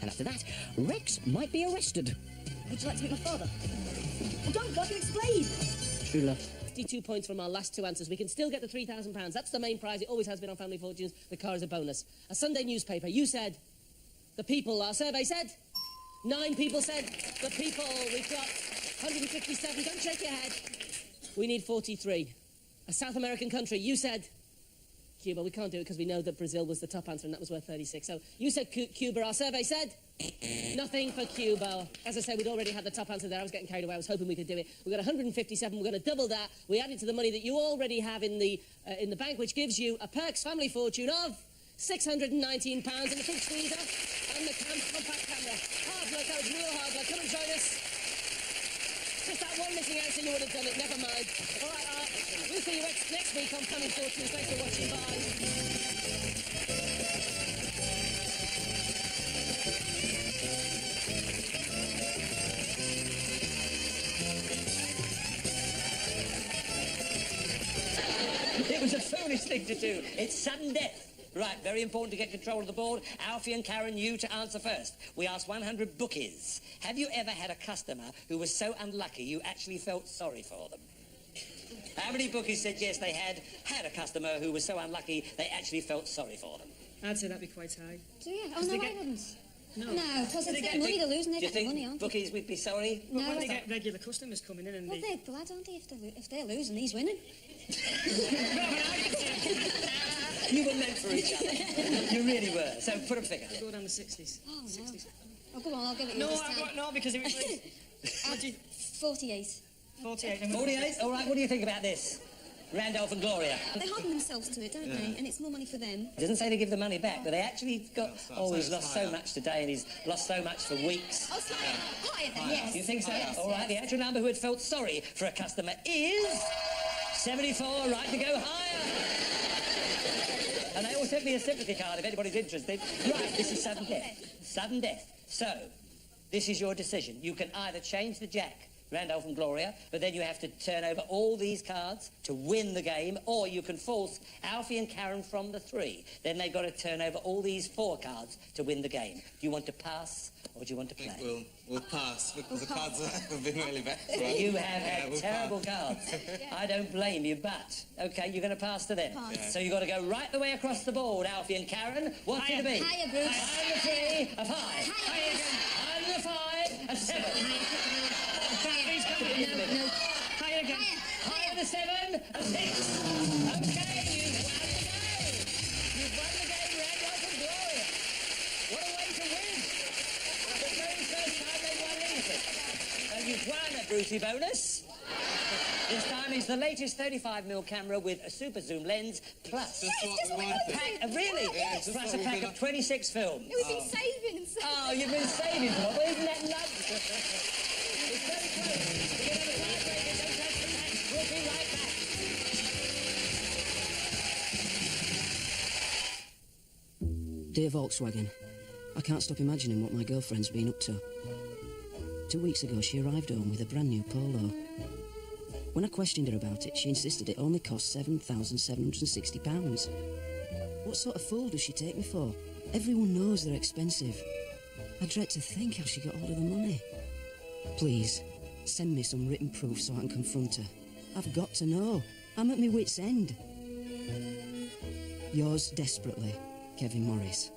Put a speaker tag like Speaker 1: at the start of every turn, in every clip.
Speaker 1: And after that, Rex might be arrested.
Speaker 2: Would you like to meet my father? Oh, don't, I can explain.
Speaker 1: True love.
Speaker 3: 52 points from our last two answers. We can still get the £3,000. That's the main prize. It always has been on Family Fortunes. The car is a bonus. A Sunday newspaper. You said the people. Our survey said 9 people said the people. We've got 157. Don't shake your head. We need 43. A South American country. You said Cuba. We can't do it because we know that Brazil was the top answer and that was worth 36. So you said Cuba. Our survey said nothing for Cuba. As I said, we'd already had the top answer there. I was getting carried away. I was hoping we could do it. We've got 157. We're going to double that. We add it to the money that you already have in the bank, which gives you a Perks family fortune of £619 in the pink squeezer and the compact camera. Hard work. That was real hard work. Come and join us. Just that one missing answer, you would have done it. Never mind. All right, Art. We'll see you next week on Family Fortunes. Thanks for watching. Bye.
Speaker 4: It was a foolish thing to do. It's sudden death. Right, very important to get control of the board. Alfie and Karen, you to answer first. We asked 100 bookies. Have you ever had a customer who was so unlucky you actually felt sorry for them? How many bookies said yes, they had a customer who was so unlucky they actually felt sorry for them?
Speaker 3: I'd say that'd be quite high.
Speaker 2: Do you? Oh, no, I wouldn't.
Speaker 3: No,
Speaker 2: because it's their money they're losing. They're getting money on.
Speaker 4: Bookies would be sorry?
Speaker 3: Well, when they get regular customers coming in and
Speaker 2: well, they're glad, aren't they? If they're losing, he's winning.
Speaker 4: You were meant for each other. You really were. So put a figure.
Speaker 3: Go down the 60s.
Speaker 2: Oh, no.
Speaker 3: 60s.
Speaker 2: Oh, go on, I'll give it you this time.
Speaker 3: No, because it was...
Speaker 2: 48.
Speaker 3: 48.
Speaker 4: 48? All right, what do you think about this? Randolph and Gloria.
Speaker 2: They harden themselves to it, don't they? And it's more money for them.
Speaker 4: It doesn't say to give the money back, but they actually got... he's lost so much today and he's lost so much for weeks.
Speaker 2: Oh, slightly higher then, yes.
Speaker 4: You think so?
Speaker 2: Yes,
Speaker 4: All right, the actual number who had felt sorry for a customer is... 74, right to go higher. And they all sent me a sympathy card if anybody's interested. Right, this is sudden death. Sudden death. So, this is your decision. You can either change the jack, Randolph and Gloria, but then you have to turn over all these cards to win the game, or you can force Alfie and Karen from the 3. Then they've got to turn over all these 4 cards to win the game. Do you want to pass or do you want to play?
Speaker 5: I think we'll pass because the cards have been really bad.
Speaker 4: You have had terrible cards. I don't blame you, but, okay, you're going to pass to them.
Speaker 2: Pass.
Speaker 4: So you've got to go right the way across the board, Alfie and Karen. What's it to be?
Speaker 2: Higher, Bruce.
Speaker 4: Higher, 3, a 5. Higher again. Higher, 5, a 7.
Speaker 2: No.
Speaker 3: Higher again.
Speaker 4: Higher, the 7, a 6. Okay, you've won the game. Randolph and Gloria. What a way to win. The very first time they've won anything. And you've won a Brucey bonus. This time is the latest 35mm camera with a super zoom lens, plus
Speaker 5: That's what we wanted.
Speaker 4: really?
Speaker 5: Yes, that's
Speaker 4: Plus
Speaker 5: what
Speaker 4: a pack
Speaker 5: we've
Speaker 4: of 26 film.
Speaker 2: We've been saving and saving.
Speaker 4: Oh, you've been saving for it. Well, isn't that nuts? It's very close. We're going to have a tiebreaker. Don't touch the match. We'll be right back.
Speaker 1: Dear Volkswagen, I can't stop imagining what my girlfriend's been up to. 2 weeks ago, she arrived home with a brand new Polo. When I questioned her about it, she insisted it only cost £7,760. What sort of fool does she take me for? Everyone knows they're expensive. I dread to think how she got hold of the money. Please, send me some written proof so I can confront her. I've got to know. I'm at my wit's end. Yours desperately, Kevin Morris.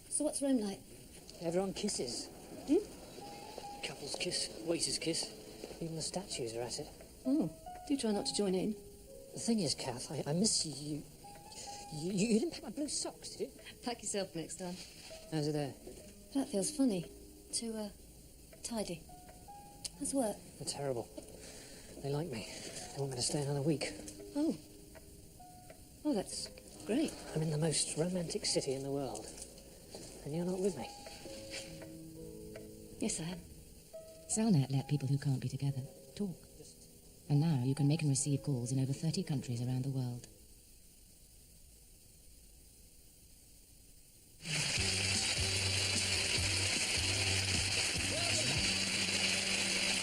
Speaker 2: So what's Rome like?
Speaker 6: Everyone kisses. Couples kiss, waiters kiss. Even the statues are at it.
Speaker 2: Oh, do try not to join in.
Speaker 6: The thing is, Kath, I miss you. You didn't pack my blue socks, did you?
Speaker 2: Pack yourself next time.
Speaker 6: How's it there?
Speaker 2: That feels funny. Too, tidy. How's work?
Speaker 6: They're terrible. They like me. They want me to stay another week.
Speaker 2: Oh. Oh, that's great.
Speaker 6: I'm in the most romantic city in the world. And you're not with me.
Speaker 2: Yes, I am.
Speaker 7: Cellnet let people who can't be together talk. And now you can make and receive calls in over 30 countries around the world.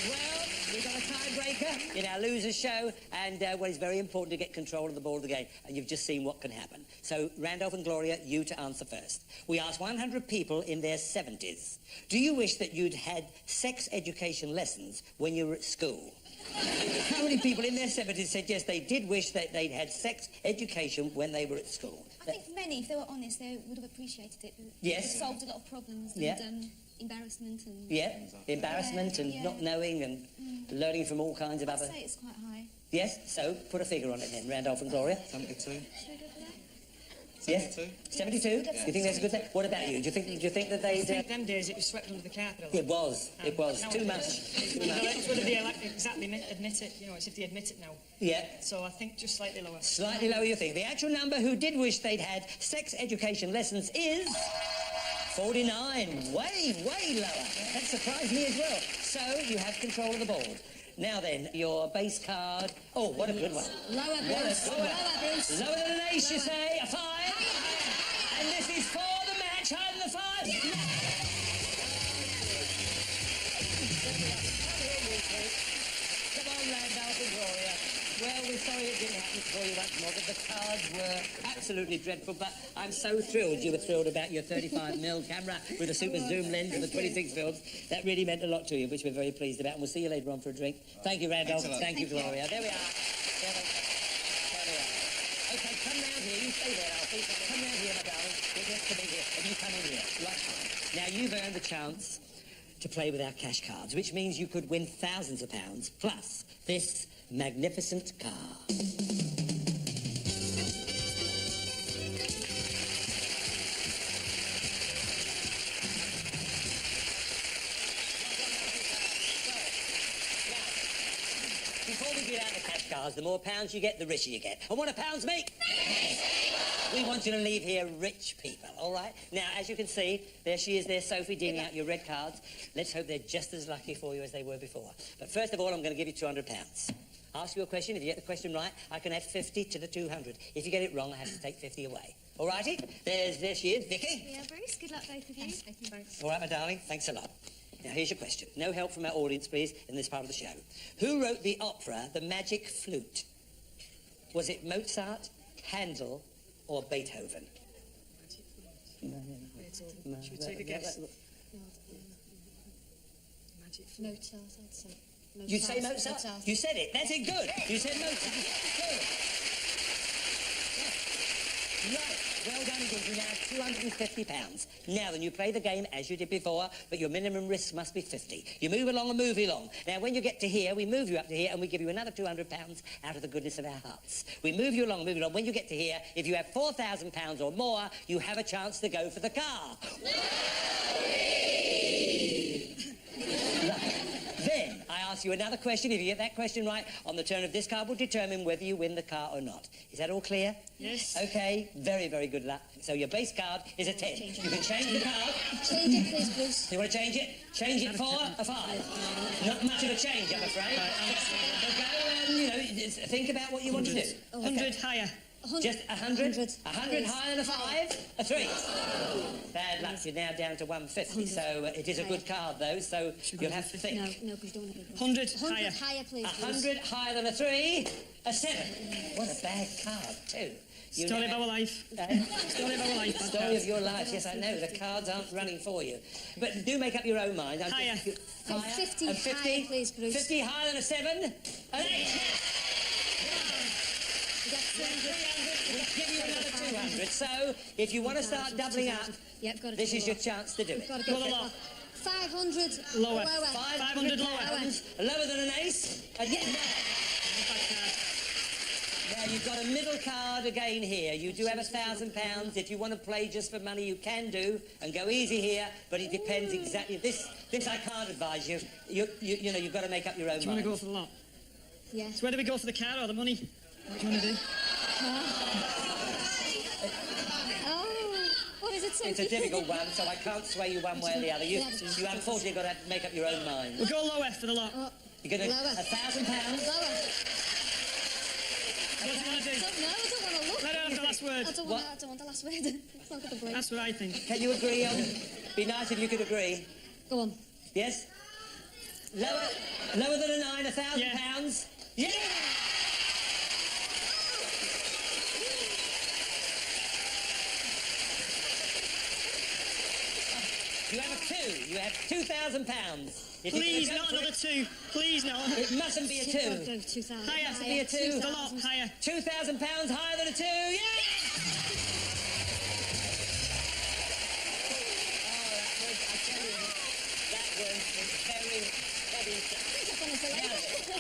Speaker 4: Well, we've got a tiebreaker. in our losers show, and well, it's very important to get control of the ball of the game, and you've just seen what can happen. So, Randolph and Gloria, you to answer first. We asked 100 people in their 70s, do you wish that you'd had sex education lessons when you were at school? How many people in their 70s said yes, they did wish that they'd had sex education when they were at school?
Speaker 8: I think many, if they were honest, they would have appreciated it.
Speaker 4: Yes.
Speaker 8: It solved a lot of problems
Speaker 4: Yeah.
Speaker 8: and embarrassment and...
Speaker 4: Yeah, embarrassment and
Speaker 8: Yeah.
Speaker 4: not knowing and learning from all kinds of
Speaker 8: I'd
Speaker 4: other...
Speaker 8: say it's quite high.
Speaker 4: Yes, so put a figure on it then, Randolph and Gloria.
Speaker 5: 72.
Speaker 8: Should we go for that?
Speaker 4: Yes?
Speaker 5: 72?
Speaker 4: 72? You think that's a good thing? What about you? Do you think that
Speaker 6: I
Speaker 4: they...
Speaker 6: think them days it was swept under the carpet a lot.
Speaker 4: It was. It was. Too much.
Speaker 6: It's whether they exactly admit it, you know, it's if they admit it now.
Speaker 4: Yeah.
Speaker 6: So I think just slightly lower.
Speaker 4: Slightly lower, you think. The actual number who did wish they'd had sex education lessons is 49. Way lower. That surprised me as well. So you have control of the board. Now then, your base card. Oh, what a good one.
Speaker 2: Lower, Bruce. Lower, Bruce.
Speaker 4: Lower than an ace, you say? A 5? And this is for the match. Higher than the 5? Come on, Randolph and Gloria. Well, we're sorry it didn't happen for you once more, but the cards were absolutely dreadful. But I'm so thrilled you were thrilled about your 35mm camera with a super zoom lens and the 26 films. That really meant a lot to you, which we're very pleased about. And we'll see you later on for a drink. Thank you, Randolph. Thank you, Gloria. There we are. There we are. Okay, come round here. You stay there, Alfie. Come round here, my darling. You're just coming here. And you come in here. Right. Now, you've earned the chance to play with our cash cards, which means you could win thousands of pounds, plus this magnificent car. Before we get out the cash cards, the more pounds you get, the richer you get. And what do pounds make? We want you to leave here rich people, all right? Now, as you can see, there she is there, Sophie, dealing out your red cards. Let's hope they're just as lucky for you as they were before. But first of all, I'm going to give you £200. Ask you a question. If you get the question right, I can add 50 to the 200. If you get it wrong, I have to take 50 away. All righty? There she is, Vicky.
Speaker 8: Yeah, Bruce, good luck both of you.
Speaker 6: Thanks.
Speaker 4: All right, my darling, thanks a lot. Now, here's your question. No help from our audience, please, in this part of the show. Who wrote the opera, The Magic Flute? Was it Mozart, Handel, or Beethoven?
Speaker 6: Should we take a guess?
Speaker 2: Mozart, I'd say.
Speaker 4: You'd say Mozart? You said it. That's it. Good. You said Mozart. Good. Right. Well done, good. You now have £250. Now then, you play the game as you did before, but your minimum risk must be 50. You move along and move along. Now, when you get to here, we move you up to here, and we give you another £200 out of the goodness of our hearts. We move you along, move you along. When you get to here, if you have £4,000 or more, you have a chance to go for the car. Then, I ask you another question. If you get that question right, on the turn of this card will determine whether you win the car or not. Is that all clear?
Speaker 6: Yes.
Speaker 4: Okay, very, very good luck. So your base card is a 10. You can change the card.
Speaker 2: Change it, please, Bruce.
Speaker 4: You want to change it? Change it for a 5. Not much of a change, I'm afraid. So go and, think about what you want to do.
Speaker 6: 100 higher.
Speaker 4: Just 100? 100 higher than a 5? A 3? Bad luck, you're now down to 150. So it is a good card, though, so you'll have to think.
Speaker 2: No, because don't want to be
Speaker 6: 100 higher.
Speaker 2: 100 higher, please, Bruce.
Speaker 4: 100 higher than a 3? A 7. What a bad card, too.
Speaker 6: Story of our life. Story of our life.
Speaker 4: Story of your life, yes, I know. The cards aren't running for you. But do make up your own mind.
Speaker 6: Higher.
Speaker 2: And 50 higher, please, Bruce.
Speaker 4: 50 higher than a 7? An 8.
Speaker 2: You got 200.
Speaker 4: We'll give you another 200. So, if you want to start doubling up,
Speaker 2: Yep, got to
Speaker 4: this is your chance to do it.
Speaker 2: Got to
Speaker 6: Go
Speaker 2: go
Speaker 6: the
Speaker 2: for
Speaker 6: lot.
Speaker 2: 500
Speaker 6: Lower.
Speaker 4: 500
Speaker 6: lower.
Speaker 4: pounds, lower than an ace. And yet, now you've got a middle card again here. You do have £1,000. If you want to play just for money, you can do, and go easy here. But it depends exactly. This I can't advise you. You've got to make up your own
Speaker 6: Do you want
Speaker 4: mind.
Speaker 6: to go for the lot?
Speaker 2: Yeah.
Speaker 6: So where do we go for the car or the money? What do you want to do?
Speaker 2: Oh, what is it, Sophie?
Speaker 4: It's a difficult one, so I can't sway you one way or the other. You unfortunately got to make up your own mind.
Speaker 6: We'll go lower for the lot.
Speaker 4: You're going to
Speaker 2: Lower.
Speaker 4: £1,000.
Speaker 2: Lower.
Speaker 6: What do you want to do?
Speaker 2: No, I don't want to look.
Speaker 6: Let her have the last word.
Speaker 2: I don't want the last word. It's not going to break.
Speaker 6: That's what I think.
Speaker 4: Can you agree on? Be nice if you could agree.
Speaker 2: Go on.
Speaker 4: Yes? Lower than a 9, £1,000.
Speaker 6: Yeah.
Speaker 4: Yeah! You have a 2. You have £2,000. If you're
Speaker 9: Please,
Speaker 4: gonna go
Speaker 9: not
Speaker 4: for
Speaker 9: another
Speaker 4: it,
Speaker 9: 2. Please, not.
Speaker 4: It mustn't be a 2.
Speaker 2: Oh, 2,000.
Speaker 9: Higher.
Speaker 4: Has to be a 2.
Speaker 9: The lot, higher.
Speaker 4: £2,000 higher than a 2. Yeah!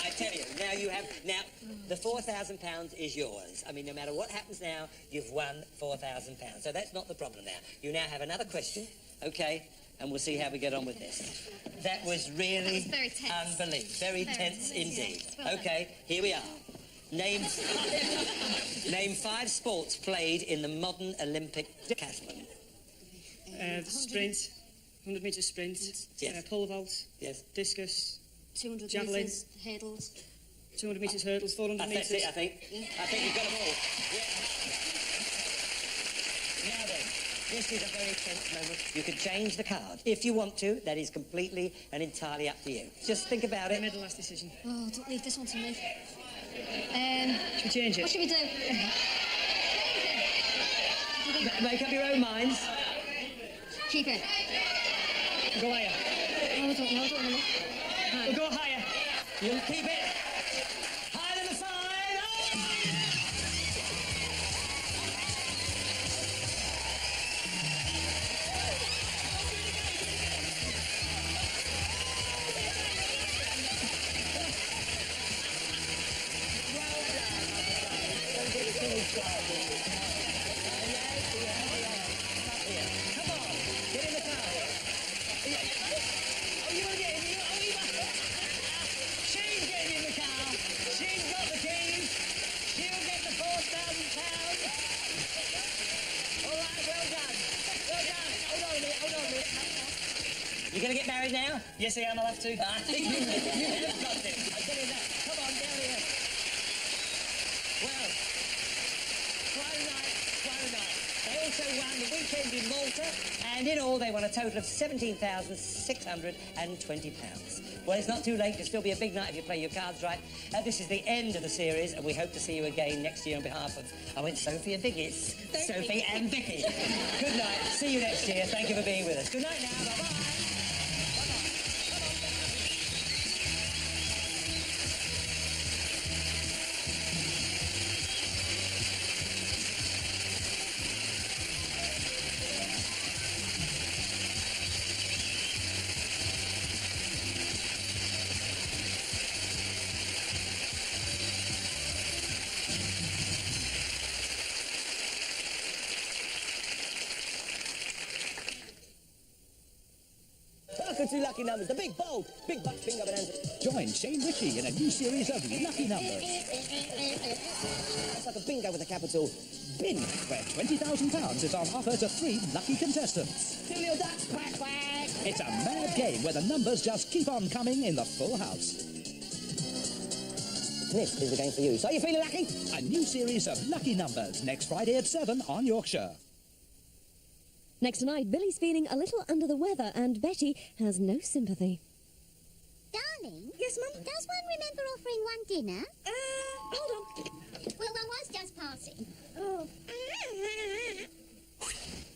Speaker 4: I tell you, now you have, now, the £4,000 is yours. I mean, no matter what happens now, you've won £4,000. So that's not the problem now. You now have another question, okay, and we'll see how we get on with this. That was really
Speaker 8: That was very tense.
Speaker 4: unbelievable. Very tense indeed.
Speaker 8: Yeah, well done.
Speaker 4: Okay, here we are. Name 5 sports played in the modern Olympic decathlon.
Speaker 9: Sprint, 100 metre sprint,
Speaker 4: Yes.
Speaker 9: pole vault,
Speaker 4: Yes.
Speaker 9: discus,
Speaker 2: 200
Speaker 9: Javelin.
Speaker 2: metres, hurdles.
Speaker 9: 200 metres hurdles, 400
Speaker 4: That's
Speaker 9: metres.
Speaker 4: it, I think. I think you've got them all. Yeah. Now then, this is a very tense moment. You can change the card. If you want to, that is completely and entirely up to you. Just think about
Speaker 9: I
Speaker 4: it.
Speaker 9: made the last decision.
Speaker 2: Oh, don't leave this one to me.
Speaker 9: Should we change
Speaker 2: What
Speaker 9: it?
Speaker 2: should we do?
Speaker 4: Make up your own minds.
Speaker 2: Keep it.
Speaker 9: Go higher.
Speaker 2: Oh, I don't know.
Speaker 9: We'll go higher.
Speaker 4: You'll keep it. Higher than the 5. Come on, get in the car. Oh, you want to get in? She's getting in the car. She's got the keys. She'll get the £4,000. All right, well done. Well done. Hold on a minute. You going to get married now?
Speaker 9: Yes, I am. I'll have to.
Speaker 4: I think you have got it. I'll tell you that. Come on, down here. Well, quite a night. They also won the weekend in Malta, and in all they won a total of £17,620. Well, it's not too late. It'll still be a big night if you play your cards right. This is the end of the series, and we hope to see you again next year on behalf of, Sophie and Vicky. It's Sophie and Vicky. Good night. See you next year. Thank you for being with us. Good night now. Bye-bye.
Speaker 10: Welcome to Lucky Numbers, the big, bold, big bucks bingo bonanza.
Speaker 11: Join Shane Ritchie in a new series of Lucky Numbers,
Speaker 10: It's like a bingo with a capital bin.
Speaker 11: where £20,000 is on offer to 3 lucky contestants.
Speaker 10: Two little ducks, quack, quack.
Speaker 11: It's a mad game where the numbers just keep on coming in the full house.
Speaker 10: This is the game for you. So you feeling lucky?
Speaker 11: A new series of Lucky Numbers next Friday at 7 on Yorkshire.
Speaker 12: Next tonight, Billy's feeling a little under the weather and Betty has no sympathy.
Speaker 13: Darling?
Speaker 12: Yes, Mum?
Speaker 13: Does one remember offering one dinner?
Speaker 12: Hold on.
Speaker 13: Well, one was just passing.
Speaker 12: Oh.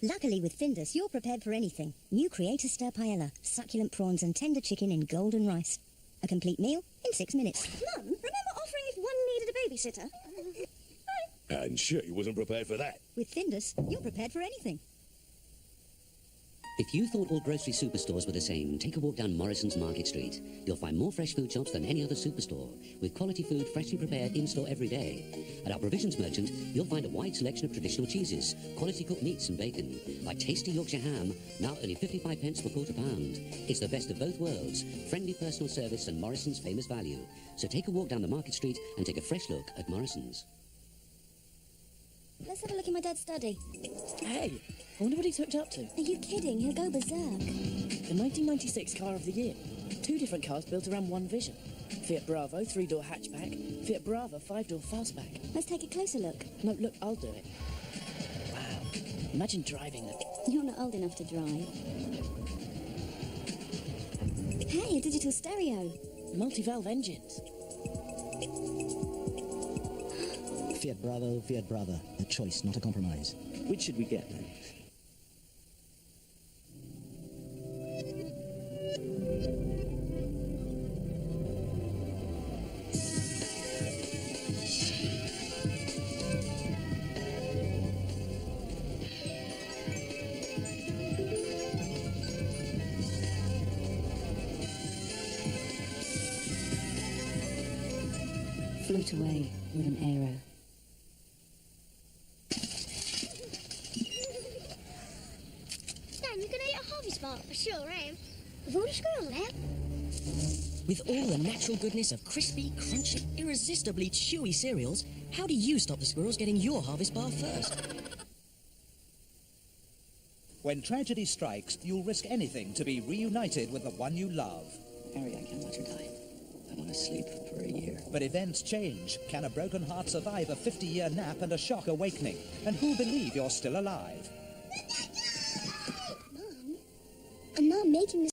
Speaker 14: Luckily with Findus, you're prepared for anything. New Creator Stir Paella, succulent prawns and tender chicken in golden rice. A complete meal in 6 minutes.
Speaker 12: Mum, remember offering if one needed a babysitter?
Speaker 15: And sure, you wasn't prepared for that.
Speaker 14: With Findus, you're prepared for anything.
Speaker 16: If you thought all grocery superstores were the same, take a walk down Morrison's Market Street. You'll find more fresh food shops than any other superstore, with quality food freshly prepared in-store every day. At our provisions merchant, you'll find a wide selection of traditional cheeses, quality cooked meats and bacon, like tasty Yorkshire ham, now only 55 pence per quarter pound. It's the best of both worlds, friendly personal service and Morrison's famous value. So take a walk down the Market Street and take a fresh look at Morrison's.
Speaker 2: Let's have a look in my dad's study.
Speaker 3: Hey, I wonder what he's hooked up to.
Speaker 2: Are you kidding? He'll go berserk.
Speaker 3: The 1996 Car of the Year. 2 different cars built around one vision. Fiat Bravo, 3-door hatchback. Fiat Brava, 5-door fastback.
Speaker 2: Let's take a closer look.
Speaker 3: No, look, I'll do it. Wow. Imagine driving them.
Speaker 2: You're not old enough to drive. Hey, a digital stereo.
Speaker 3: Multi-valve engines.
Speaker 10: Fiat Bravo, Fiat Brava. A choice, not a compromise.
Speaker 17: Which should we get then?
Speaker 2: Float away with an arrow.
Speaker 13: Dan, you're gonna eat a harvest bar? I sure am. With all the squirrels there.
Speaker 1: With all the natural goodness of crispy, crunchy, irresistibly chewy cereals, how do you stop the squirrels getting your harvest bar first?
Speaker 11: When tragedy strikes, you'll risk anything to be reunited with the one you love.
Speaker 1: Harry, I can't let her die. I want to sleep for a year.
Speaker 11: But events change. Can a broken heart survive a 50-year nap and a shock awakening? And who'll believe you're still alive?
Speaker 13: Mum, I'm not making this.